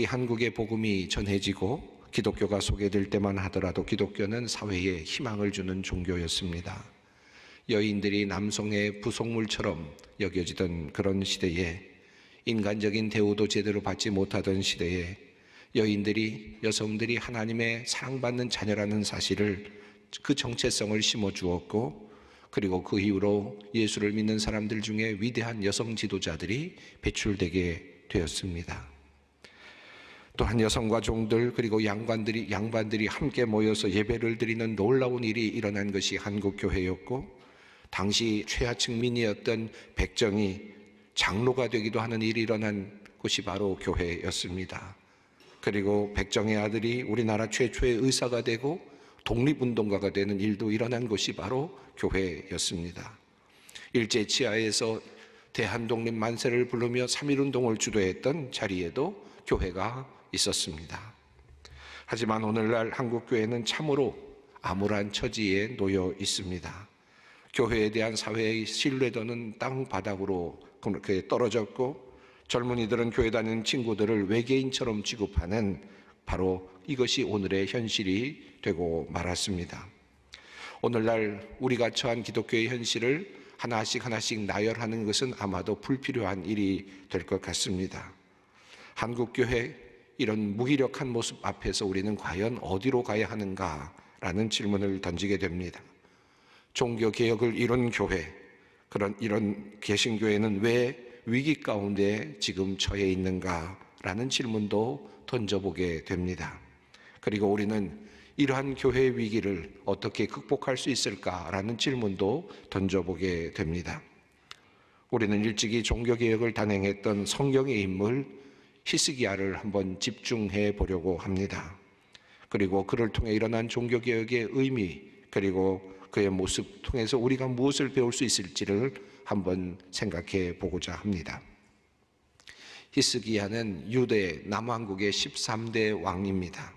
당시 한국의 복음이 전해지고 기독교가 소개될 때만 하더라도 기독교는 사회에 희망을 주는 종교였습니다. 여인들이 남성의 부속물처럼 여겨지던 그런 시대에, 인간적인 대우도 제대로 받지 못하던 시대에 여성들이 하나님의 사랑받는 자녀라는 사실을, 그 정체성을 심어주었고, 그리고 그 이후로 예수를 믿는 사람들 중에 위대한 여성 지도자들이 배출되게 되었습니다. 또한 여성과 종들 그리고 양반들이 함께 모여서 예배를 드리는 놀라운 일이 일어난 것이 한국교회였고, 당시 최하층 민이었던 백정이 장로가 되기도 하는 일이 일어난 곳이 바로 교회였습니다. 그리고 백정의 아들이 우리나라 최초의 의사가 되고 독립운동가가 되는 일도 일어난 곳이 바로 교회였습니다. 일제치하에서 대한독립 만세를 부르며 3.1운동을 주도했던 자리에도 교회가 있었습니다. 하지만 오늘날 한국교회는 참으로 암울한 처지에 놓여 있습니다. 교회에 대한 사회의 신뢰도는 땅바닥으로 그렇게 떨어졌고, 젊은이들은 교회 다니는 친구들을 외계인처럼 취급하는 바로 이것이 오늘의 현실이 되고 말았습니다. 오늘날 우리가 처한 기독교의 현실을 하나씩 나열하는 것은 아마도 불필요한 일이 될 것 같습니다. 한국교회 이런 무기력한 모습 앞에서 우리는 과연 어디로 가야 하는가라는 질문을 던지게 됩니다. 종교개혁을 이룬 교회, 이런 개신교회는 왜 위기 가운데 지금 처해 있는가라는 질문도 던져보게 됩니다. 그리고 우리는 이러한 교회의 위기를 어떻게 극복할 수 있을까라는 질문도 던져보게 됩니다. 우리는 일찍이 종교개혁을 단행했던 성경의 인물 히스기야를 한번 집중해 보려고 합니다. 그리고 그를 통해 일어난 종교개혁의 의미, 그리고 그의 모습 통해서 우리가 무엇을 배울 수 있을지를 한번 생각해 보고자 합니다. 히스기야는 유대 남왕국의 13대 왕입니다.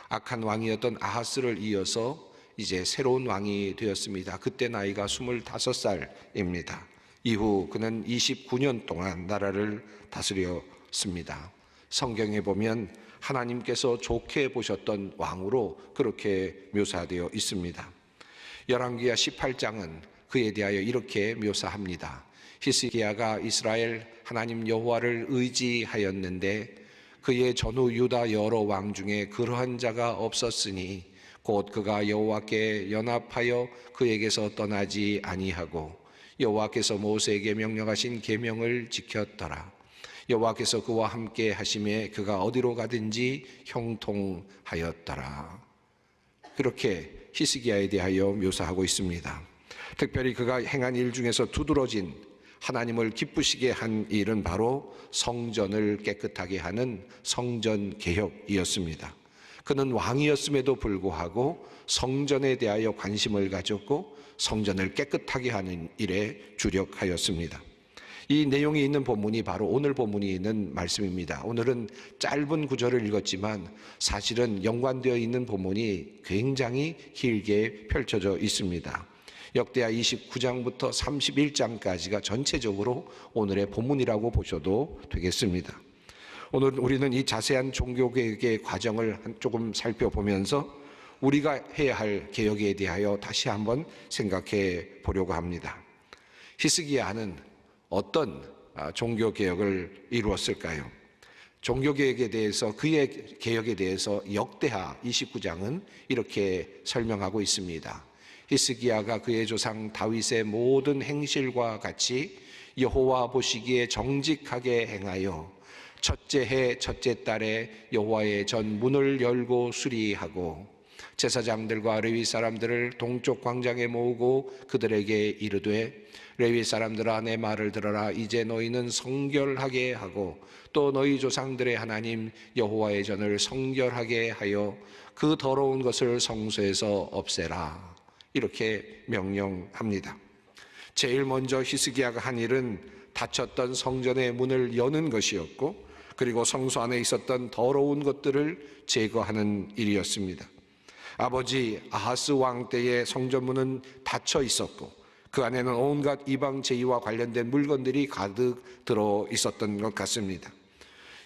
악한 왕이었던 아하스를 이어서 이제 새로운 왕이 되었습니다. 그때 나이가 25살입니다. 이후 그는 29년 동안 나라를 다스렸습니다. 성경에 보면 하나님께서 좋게 보셨던 왕으로 그렇게 묘사되어 있습니다. 열왕기하 18장은 그에 대하여 이렇게 묘사합니다. 히스기야가 이스라엘 하나님 여호와를 의지하였는데 그의 전후 유다 여러 왕 중에 그러한 자가 없었으니 곧 그가 여호와께 연합하여 그에게서 떠나지 아니하고 여호와께서 모세에게 명령하신 계명을 지켰더라. 여호와께서 그와 함께 하심에 그가 어디로 가든지 형통하였더라. 그렇게 히스기야에 대하여 묘사하고 있습니다. 특별히 그가 행한 일 중에서 두드러진 하나님을 기쁘시게 한 일은 바로 성전을 깨끗하게 하는 성전 개혁이었습니다. 그는 왕이었음에도 불구하고 성전에 대하여 관심을 가졌고 성전을 깨끗하게 하는 일에 주력하였습니다. 이 내용이 있는 본문이 바로 오늘 본문이 있는 말씀입니다. 오늘은 짧은 구절을 읽었지만 사실은 연관되어 있는 본문이 굉장히 길게 펼쳐져 있습니다. 역대하 29장부터 31장까지가 전체적으로 오늘의 본문이라고 보셔도 되겠습니다. 오늘 우리는 이 자세한 종교개혁의 과정을 조금 살펴보면서 우리가 해야 할 개혁에 대하여 다시 한번 생각해 보려고 합니다. 히스기야는 어떤 종교개혁을 이루었을까요? 종교개혁에 대해서, 그의 개혁에 대해서 역대하 29장은 이렇게 설명하고 있습니다. 히스기야가 그의 조상 다윗의 모든 행실과 같이 여호와 보시기에 정직하게 행하여 첫째 해 첫째 달에 여호와의 전 문을 열고 수리하고 제사장들과 레위 사람들을 동쪽 광장에 모으고 그들에게 이르되 레위 사람들아 내 말을 들어라. 이제 너희는 성결하게 하고 또 너희 조상들의 하나님 여호와의 전을 성결하게 하여 그 더러운 것을 성소에서 없애라. 이렇게 명령합니다. 제일 먼저 히스기야가 한 일은 닫혔던 성전의 문을 여는 것이었고, 그리고 성소 안에 있었던 더러운 것들을 제거하는 일이었습니다. 아버지 아하스 왕 때의 성전문은 닫혀 있었고 그 안에는 온갖 이방 제의와 관련된 물건들이 가득 들어 있었던 것 같습니다.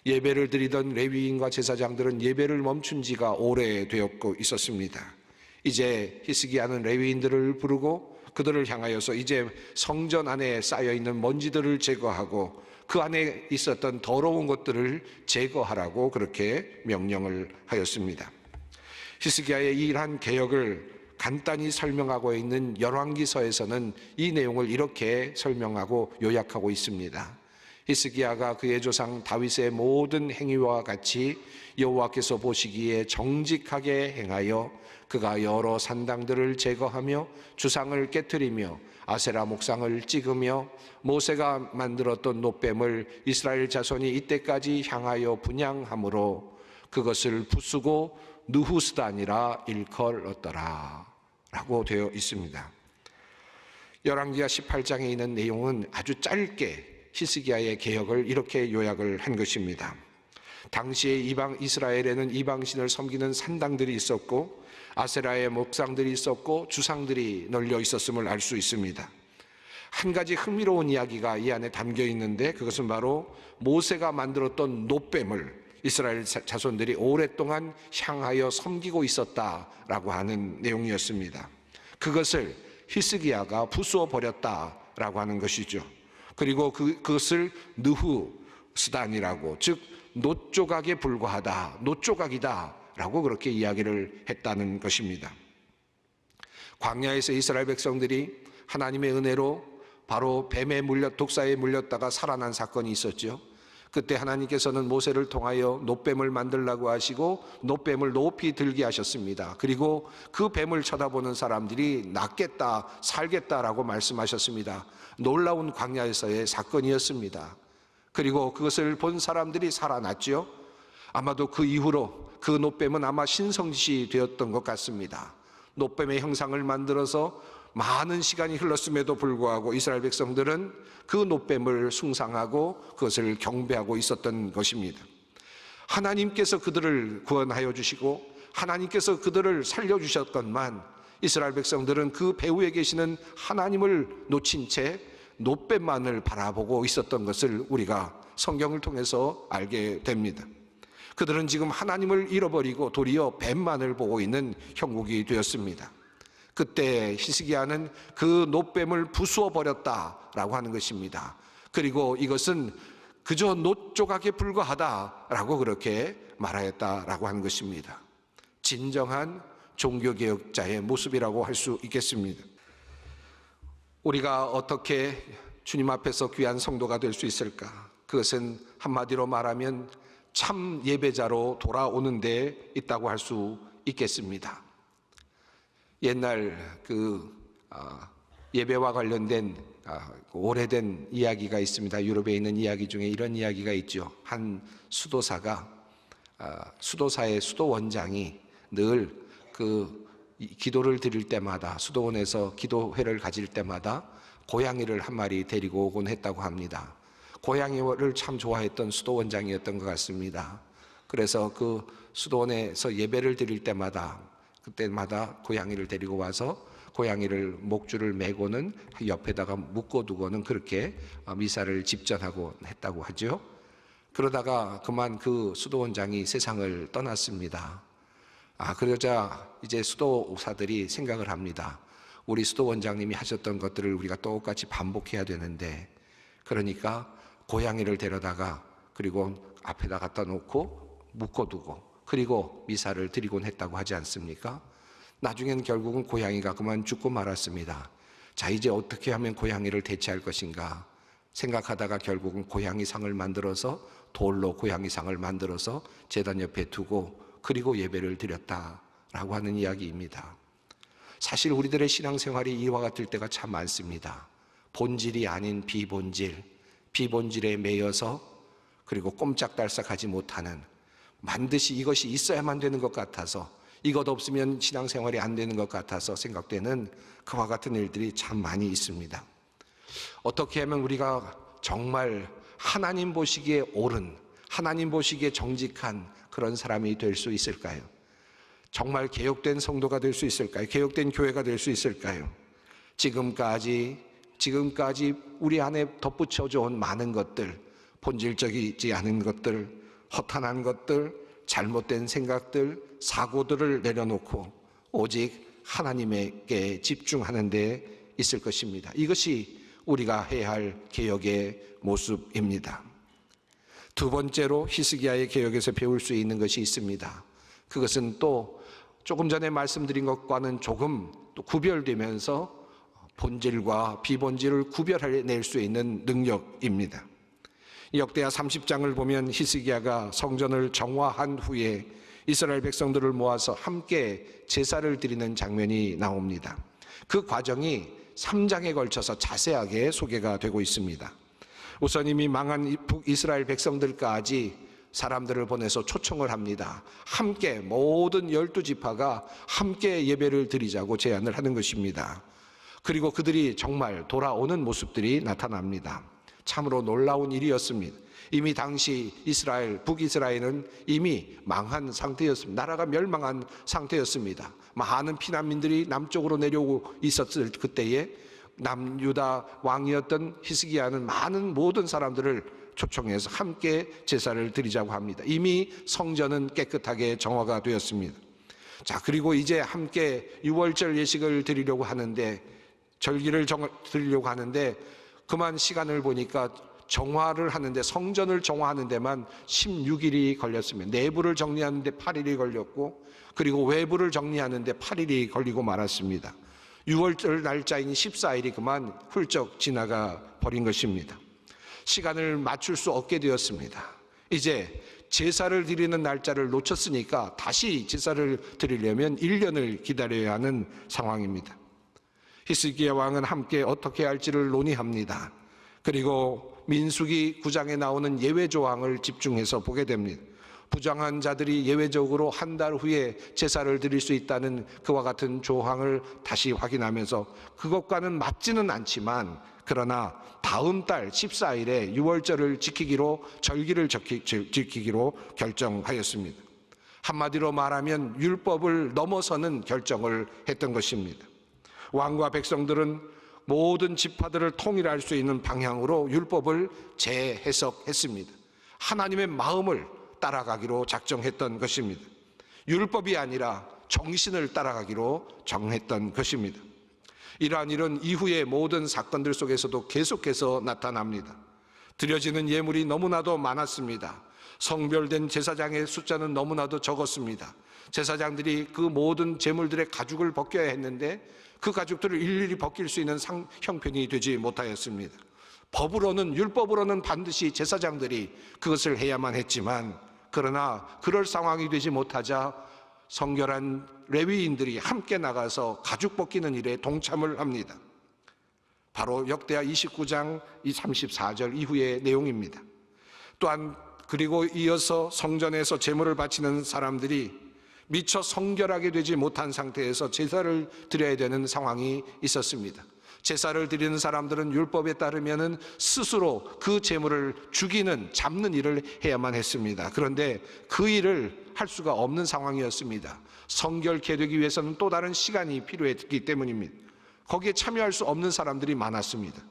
예배를 드리던 레위인과 제사장들은 예배를 멈춘 지가 오래되었고 있었습니다. 이제 히스기야는 레위인들을 부르고 그들을 향하여서 이제 성전 안에 쌓여있는 먼지들을 제거하고 그 안에 있었던 더러운 것들을 제거하라고 그렇게 명령을 하였습니다. 히스기야의 이러한 개혁을 간단히 설명하고 있는 열왕기서에서는 이 내용을 이렇게 설명하고 요약하고 있습니다. 히스기야가 그의 조상 다윗의 모든 행위와 같이 여호와께서 보시기에 정직하게 행하여 그가 여러 산당들을 제거하며 주상을 깨뜨리며 아세라 목상을 찍으며 모세가 만들었던 놋뱀을 이스라엘 자손이 이때까지 향하여 분향함으로 그것을 부수고 느후스단이라 일컬었더라 라고 되어 있습니다. 열왕기하 18장에 있는 내용은 아주 짧게 히스기야의 개혁을 이렇게 요약을 한 것입니다. 당시에 이스라엘에는 이방신을 섬기는 산당들이 있었고 아세라의 목상들이 있었고 주상들이 널려 있었음을 알 수 있습니다. 한 가지 흥미로운 이야기가 이 안에 담겨 있는데 그것은 바로 모세가 만들었던 놋뱀을 이스라엘 자손들이 오랫동안 향하여 섬기고 있었다라고 하는 내용이었습니다. 그것을 히스기야가 부수어 버렸다라고 하는 것이죠. 그리고 그것을 느후스단이라고, 즉 놋조각에 불과하다, 놋조각이다 라고 그렇게 이야기를 했다는 것입니다. 광야에서 이스라엘 백성들이 하나님의 은혜로 바로 독사에 물렸다가 살아난 사건이 있었죠. 그때 하나님께서는 모세를 통하여 놋뱀을 만들라고 하시고 놋뱀을 높이 들게 하셨습니다. 그리고 그 뱀을 쳐다보는 사람들이 낫겠다, 살겠다라고 말씀하셨습니다. 놀라운 광야에서의 사건이었습니다. 그리고 그것을 본 사람들이 살아났죠. 아마도 그 이후로 그 놋뱀은 아마 신성시 되었던 것 같습니다. 놋뱀의 형상을 만들어서 많은 시간이 흘렀음에도 불구하고 이스라엘 백성들은 그 놋뱀을 숭상하고 그것을 경배하고 있었던 것입니다. 하나님께서 그들을 구원하여 주시고 하나님께서 그들을 살려주셨건만 이스라엘 백성들은 그 배후에 계시는 하나님을 놓친 채 놋뱀만을 바라보고 있었던 것을 우리가 성경을 통해서 알게 됩니다. 그들은 지금 하나님을 잃어버리고 도리어 뱀만을 보고 있는 형국이 되었습니다. 그때 히스기야는 그 놋뱀을 부수어 버렸다라고 하는 것입니다. 그리고 이것은 그저 놋조각에 불과하다라고 그렇게 말하였다라고 하는 것입니다. 진정한 종교개혁자의 모습이라고 할 수 있겠습니다. 우리가 어떻게 주님 앞에서 귀한 성도가 될 수 있을까? 그것은 한마디로 말하면 참 예배자로 돌아오는 데 있다고 할 수 있겠습니다. 옛날 예배와 관련된 오래된 이야기가 있습니다. 유럽에 있는 이야기 중에 이런 이야기가 있죠. 한 수도사의 수도원장이 늘 기도를 드릴 때마다, 수도원에서 기도회를 가질 때마다 고양이를 한 마리 데리고 오곤 했다고 합니다. 고양이를 참 좋아했던 수도원장이었던 것 같습니다. 그래서 그 수도원에서 예배를 드릴 때마다 그때마다 고양이를 데리고 와서 고양이를 목줄을 매고는 옆에다가 묶어두고는 그렇게 미사를 집전하고 했다고 하죠. 그러다가 그만 그 수도원장이 세상을 떠났습니다. 그러자 이제 수도사들이 생각을 합니다. 우리 수도원장님이 하셨던 것들을 우리가 똑같이 반복해야 되는데, 그러니까 고양이를 데려다가 그리고 앞에다 갖다 놓고 묶어두고 그리고 미사를 드리곤 했다고 하지 않습니까? 나중엔 결국은 고양이가 그만 죽고 말았습니다. 자, 이제 어떻게 하면 고양이를 대체할 것인가 생각하다가 결국은 고양이상을 만들어서, 돌로 고양이상을 만들어서 제단 옆에 두고 그리고 예배를 드렸다라고 하는 이야기입니다. 사실 우리들의 신앙생활이 이와 같을 때가 참 많습니다. 본질이 아닌 비본질에 매여서 그리고 꼼짝달싹하지 못하는, 반드시 이것이 있어야만 되는 것 같아서, 이것 없으면 신앙생활이 안 되는 것 같아서 생각되는 그와 같은 일들이 참 많이 있습니다. 어떻게 하면 우리가 정말 하나님 보시기에 옳은, 하나님 보시기에 정직한 그런 사람이 될 수 있을까요? 정말 개혁된 성도가 될 수 있을까요? 개혁된 교회가 될 수 있을까요? 지금까지 우리 안에 덧붙여져 온 많은 것들, 본질적이지 않은 것들, 허탄한 것들, 잘못된 생각들, 사고들을 내려놓고 오직 하나님에게 집중하는 데 있을 것입니다. 이것이 우리가 해야 할 개혁의 모습입니다. 두 번째로 히스기야의 개혁에서 배울 수 있는 것이 있습니다. 그것은 또 조금 전에 말씀드린 것과는 조금 또 구별되면서 본질과 비본질을 구별해낼 수 있는 능력입니다. 역대하 30장을 보면 히스기야가 성전을 정화한 후에 이스라엘 백성들을 모아서 함께 제사를 드리는 장면이 나옵니다. 그 과정이 3장에 걸쳐서 자세하게 소개가 되고 있습니다. 우선 이미 망한 북이스라엘 백성들까지 사람들을 보내서 초청을 합니다. 함께 모든 12지파가 함께 예배를 드리자고 제안을 하는 것입니다. 그리고 그들이 정말 돌아오는 모습들이 나타납니다. 참으로 놀라운 일이었습니다. 이미 당시 북이스라엘은 이미 망한 상태였습니다. 나라가 멸망한 상태였습니다. 많은 피난민들이 남쪽으로 내려오고 있었을 그때에 남유다 왕이었던 히스기야는 모든 사람들을 초청해서 함께 제사를 드리자고 합니다. 이미 성전은 깨끗하게 정화가 되었습니다. 자, 그리고 이제 함께 유월절 예식을 드리려고 하는데, 절기를 드리려고 하는데 그만 시간을 보니까 정화를 하는데, 성전을 정화하는 데만 16일이 걸렸습니다. 내부를 정리하는데 8일이 걸렸고, 그리고 외부를 정리하는데 8일이 걸리고 말았습니다. 6월절 날짜인 14일이 그만 훌쩍 지나가 버린 것입니다. 시간을 맞출 수 없게 되었습니다. 이제 제사를 드리는 날짜를 놓쳤으니까 다시 제사를 드리려면 1년을 기다려야 하는 상황입니다. 히스기야 왕은 함께 어떻게 할지를 논의합니다. 그리고 민수기 9장에 나오는 예외 조항을 집중해서 보게 됩니다. 부정한 자들이 예외적으로 한 달 후에 제사를 드릴 수 있다는 그와 같은 조항을 다시 확인하면서 그것과는 맞지는 않지만, 그러나 다음 달 14일에 유월절을 지키기로, 절기를 지키기로 결정하였습니다. 한마디로 말하면 율법을 넘어서는 결정을 했던 것입니다. 왕과 백성들은 모든 지파들을 통일할 수 있는 방향으로 율법을 재해석했습니다. 하나님의 마음을 따라가기로 작정했던 것입니다. 율법이 아니라 정신을 따라가기로 정했던 것입니다. 이러한 일은 이후의 모든 사건들 속에서도 계속해서 나타납니다. 드려지는 예물이 너무나도 많았습니다. 성별된 제사장의 숫자는 너무나도 적었습니다. 제사장들이 그 모든 제물들의 가죽을 벗겨야 했는데 그 가죽들을 일일이 벗길 수 있는 형편이 되지 못하였습니다. 율법으로는 반드시 제사장들이 그것을 해야만 했지만, 그러나 그럴 상황이 되지 못하자 성결한 레위인들이 함께 나가서 가죽 벗기는 일에 동참을 합니다. 바로 역대하 29장 34절 이후의 내용입니다. 또한 그리고 이어서 성전에서 제물을 바치는 사람들이 미처 성결하게 되지 못한 상태에서 제사를 드려야 되는 상황이 있었습니다. 제사를 드리는 사람들은 율법에 따르면 스스로 그 제물을 잡는 일을 해야만 했습니다. 그런데 그 일을 할 수가 없는 상황이었습니다. 성결케 되기 위해서는 또 다른 시간이 필요했기 때문입니다. 거기에 참여할 수 없는 사람들이 많았습니다.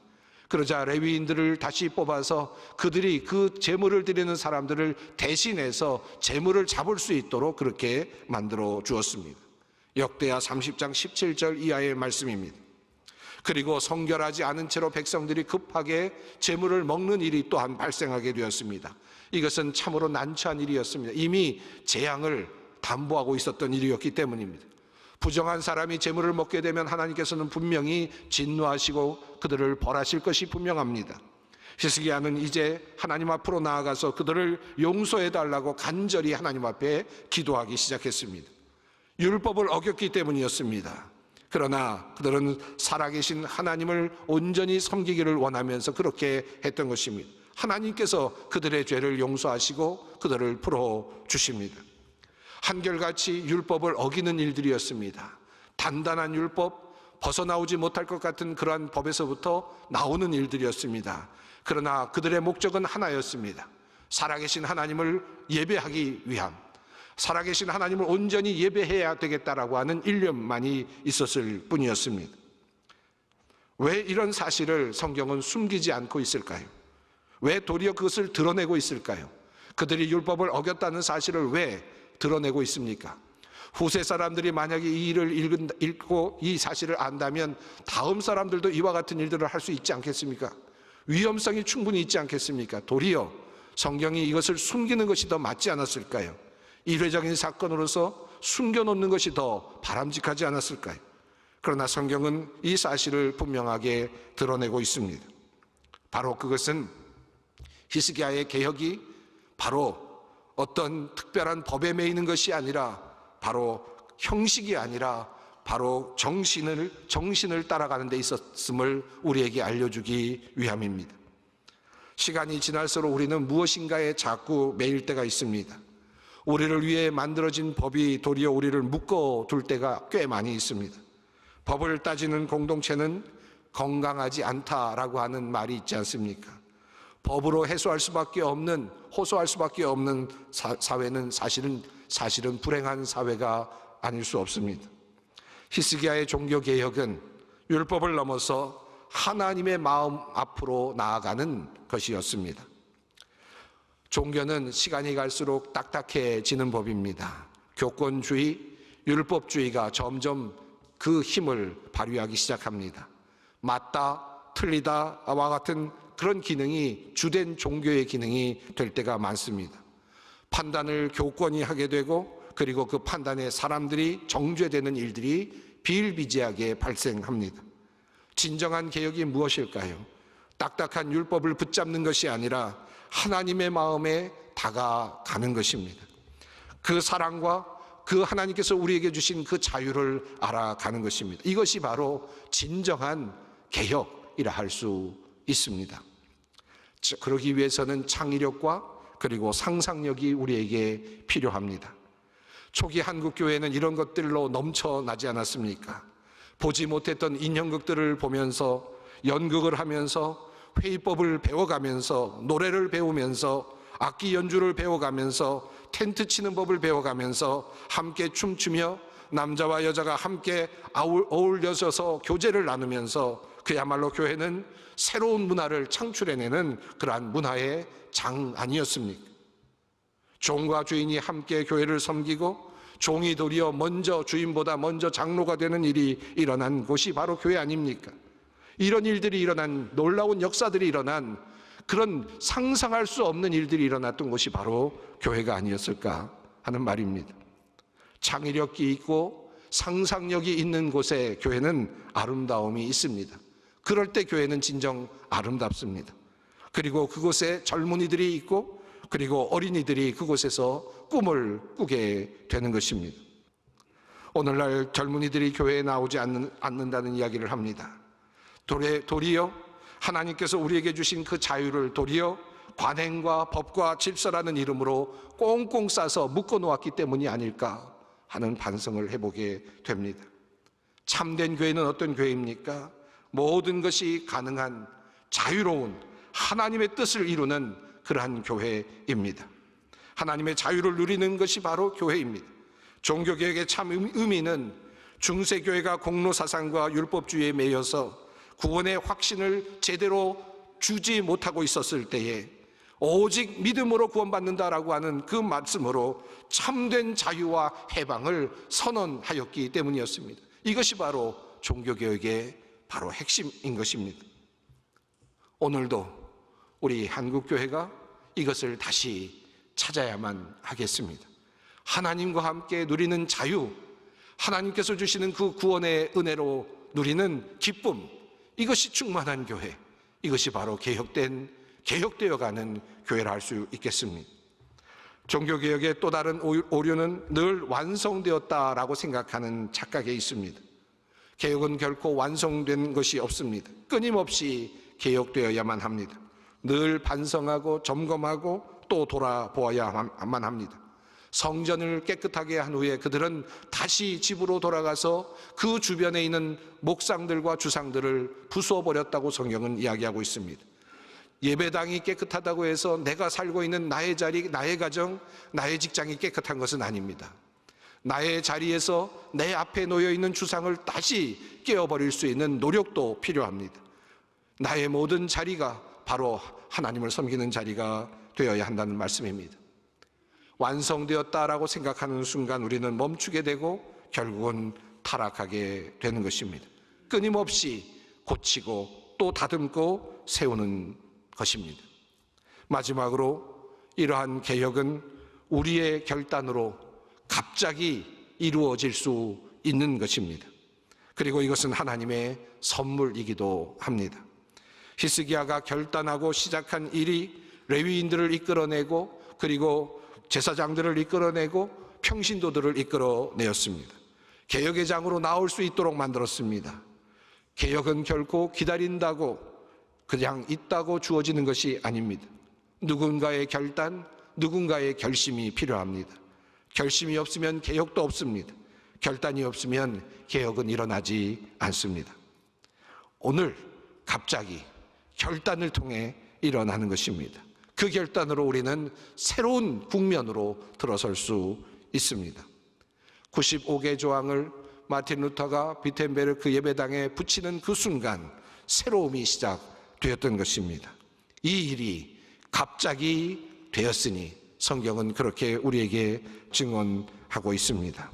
그러자 레위인들을 다시 뽑아서 그들이 그 제물을 드리는 사람들을 대신해서 제물을 잡을 수 있도록 그렇게 만들어 주었습니다. 역대하 30장 17절 이하의 말씀입니다. 그리고 성결하지 않은 채로 백성들이 급하게 제물을 먹는 일이 또한 발생하게 되었습니다. 이것은 참으로 난처한 일이었습니다. 이미 재앙을 담보하고 있었던 일이었기 때문입니다. 부정한 사람이 제물을 먹게 되면 하나님께서는 분명히 진노하시고 그들을 벌하실 것이 분명합니다. 히스기야는 이제 하나님 앞으로 나아가서 그들을 용서해달라고 간절히 하나님 앞에 기도하기 시작했습니다. 율법을 어겼기 때문이었습니다. 그러나 그들은 살아계신 하나님을 온전히 섬기기를 원하면서 그렇게 했던 것입니다. 하나님께서 그들의 죄를 용서하시고 그들을 풀어주십니다. 한결같이 율법을 어기는 일들이었습니다. 단단한 율법, 벗어나오지 못할 것 같은 그러한 법에서부터 나오는 일들이었습니다. 그러나 그들의 목적은 하나였습니다. 살아계신 하나님을 예배하기 위함, 살아계신 하나님을 온전히 예배해야 되겠다라고 하는 일념만이 있었을 뿐이었습니다. 왜 이런 사실을 성경은 숨기지 않고 있을까요? 왜 도리어 그것을 드러내고 있을까요? 그들이 율법을 어겼다는 사실을 왜 드러내고 있습니까? 후세 사람들이 만약에 이 일을 읽고 이 사실을 안다면 다음 사람들도 이와 같은 일들을 할 수 있지 않겠습니까? 위험성이 충분히 있지 않겠습니까? 도리어 성경이 이것을 숨기는 것이 더 맞지 않았을까요? 일회적인 사건으로서 숨겨놓는 것이 더 바람직하지 않았을까요? 그러나 성경은 이 사실을 분명하게 드러내고 있습니다. 바로 그것은 히스기야의 개혁이 바로 어떤 특별한 법에 매이는 것이 아니라 바로 형식이 아니라 바로 정신을 따라가는 데 있었음을 우리에게 알려주기 위함입니다. 시간이 지날수록 우리는 무엇인가에 자꾸 매일 때가 있습니다. 우리를 위해 만들어진 법이 도리어 우리를 묶어둘 때가 꽤 많이 있습니다. 법을 따지는 공동체는 건강하지 않다라고 하는 말이 있지 않습니까? 법으로 호소할 수밖에 없는 사회는 사실은 불행한 사회가 아닐 수 없습니다. 히스기야의 종교개혁은 율법을 넘어서 하나님의 마음 앞으로 나아가는 것이었습니다. 종교는 시간이 갈수록 딱딱해지는 법입니다. 교권주의, 율법주의가 점점 그 힘을 발휘하기 시작합니다. 맞다, 틀리다와 같은 그런 기능이 주된 종교의 기능이 될 때가 많습니다. 판단을 교권이 하게 되고 그리고 그 판단에 사람들이 정죄되는 일들이 비일비재하게 발생합니다. 진정한 개혁이 무엇일까요? 딱딱한 율법을 붙잡는 것이 아니라 하나님의 마음에 다가가는 것입니다. 그 사랑과 그 하나님께서 우리에게 주신 그 자유를 알아가는 것입니다. 이것이 바로 진정한 개혁이라 할 수 있습니다. 그러기 위해서는 창의력과 그리고 상상력이 우리에게 필요합니다. 초기 한국교회는 이런 것들로 넘쳐나지 않았습니까? 보지 못했던 인형극들을 보면서 연극을 하면서 회의법을 배워가면서 노래를 배우면서 악기 연주를 배워가면서 텐트 치는 법을 배워가면서 함께 춤추며 남자와 여자가 함께 어울려서 교제를 나누면서 그야말로 교회는 새로운 문화를 창출해내는 그러한 문화의 장 아니었습니까? 종과 주인이 함께 교회를 섬기고 종이 도리어 주인보다 먼저 장로가 되는 일이 일어난 곳이 바로 교회 아닙니까? 이런 일들이 일어난, 놀라운 역사들이 일어난, 그런 상상할 수 없는 일들이 일어났던 곳이 바로 교회가 아니었을까 하는 말입니다. 창의력이 있고 상상력이 있는 곳에 교회는 아름다움이 있습니다. 그럴 때 교회는 진정 아름답습니다. 그리고 그곳에 젊은이들이 있고 그리고 어린이들이 그곳에서 꿈을 꾸게 되는 것입니다. 오늘날 젊은이들이 교회에 나오지 않는다는 이야기를 합니다. 도리어 하나님께서 우리에게 주신 그 자유를 도리어 관행과 법과 질서라는 이름으로 꽁꽁 싸서 묶어 놓았기 때문이 아닐까 하는 반성을 해보게 됩니다. 참된 교회는 어떤 교회입니까? 모든 것이 가능한 자유로운 하나님의 뜻을 이루는 그러한 교회입니다. 하나님의 자유를 누리는 것이 바로 교회입니다. 종교개혁의 참 의미는 중세교회가 공로사상과 율법주의에 매여서 구원의 확신을 제대로 주지 못하고 있었을 때에 오직 믿음으로 구원받는다라고 하는 그 말씀으로 참된 자유와 해방을 선언하였기 때문이었습니다. 이것이 바로 종교개혁의 바로 핵심인 것입니다. 오늘도 우리 한국교회가 이것을 다시 찾아야만 하겠습니다. 하나님과 함께 누리는 자유, 하나님께서 주시는 그 구원의 은혜로 누리는 기쁨, 이것이 충만한 교회, 이것이 바로 개혁되어가는 교회라 할 수 있겠습니다. 종교개혁의 또 다른 오류는 늘 완성되었다라고 생각하는 착각에 있습니다. 개혁은 결코 완성된 것이 없습니다. 끊임없이 개혁되어야만 합니다. 늘 반성하고 점검하고 또 돌아보아야만 합니다. 성전을 깨끗하게 한 후에 그들은 다시 집으로 돌아가서 그 주변에 있는 목상들과 주상들을 부숴버렸다고 성경은 이야기하고 있습니다. 예배당이 깨끗하다고 해서 내가 살고 있는 나의 자리, 나의 가정, 나의 직장이 깨끗한 것은 아닙니다. 나의 자리에서 내 앞에 놓여있는 주상을 다시 깨어버릴 수 있는 노력도 필요합니다. 나의 모든 자리가 바로 하나님을 섬기는 자리가 되어야 한다는 말씀입니다. 완성되었다라고 생각하는 순간 우리는 멈추게 되고 결국은 타락하게 되는 것입니다. 끊임없이 고치고 또 다듬고 세우는 것입니다. 마지막으로 이러한 개혁은 우리의 결단으로 갑자기 이루어질 수 있는 것입니다. 그리고 이것은 하나님의 선물이기도 합니다. 히스기야가 결단하고 시작한 일이 레위인들을 이끌어내고 그리고 제사장들을 이끌어내고 평신도들을 이끌어내었습니다. 개혁의 장으로 나올 수 있도록 만들었습니다. 개혁은 결코 기다린다고 그냥 있다고 주어지는 것이 아닙니다. 누군가의 결단, 누군가의 결심이 필요합니다. 결심이 없으면 개혁도 없습니다. 결단이 없으면 개혁은 일어나지 않습니다. 오늘 갑자기 결단을 통해 일어나는 것입니다. 그 결단으로 우리는 새로운 국면으로 들어설 수 있습니다. 95개 조항을 마틴 루터가 비텐베르크 예배당에 붙이는 그 순간 새로움이 시작되었던 것입니다. 이 일이 갑자기 되었으니 성경은 그렇게 우리에게 증언하고 있습니다.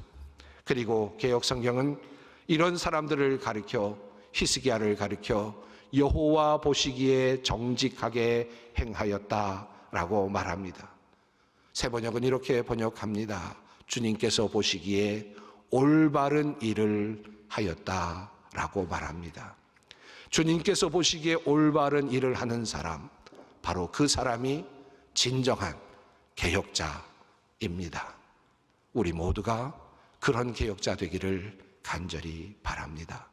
그리고 개혁 성경은 이런 사람들을 가리켜 히스기야를 가리켜 여호와 보시기에 정직하게 행하였다라고 말합니다. 새 번역은 이렇게 번역합니다. 주님께서 보시기에 올바른 일을 하였다라고 말합니다. 주님께서 보시기에 올바른 일을 하는 사람, 바로 그 사람이 진정한 개혁자입니다. 우리 모두가 그런 개혁자 되기를 간절히 바랍니다.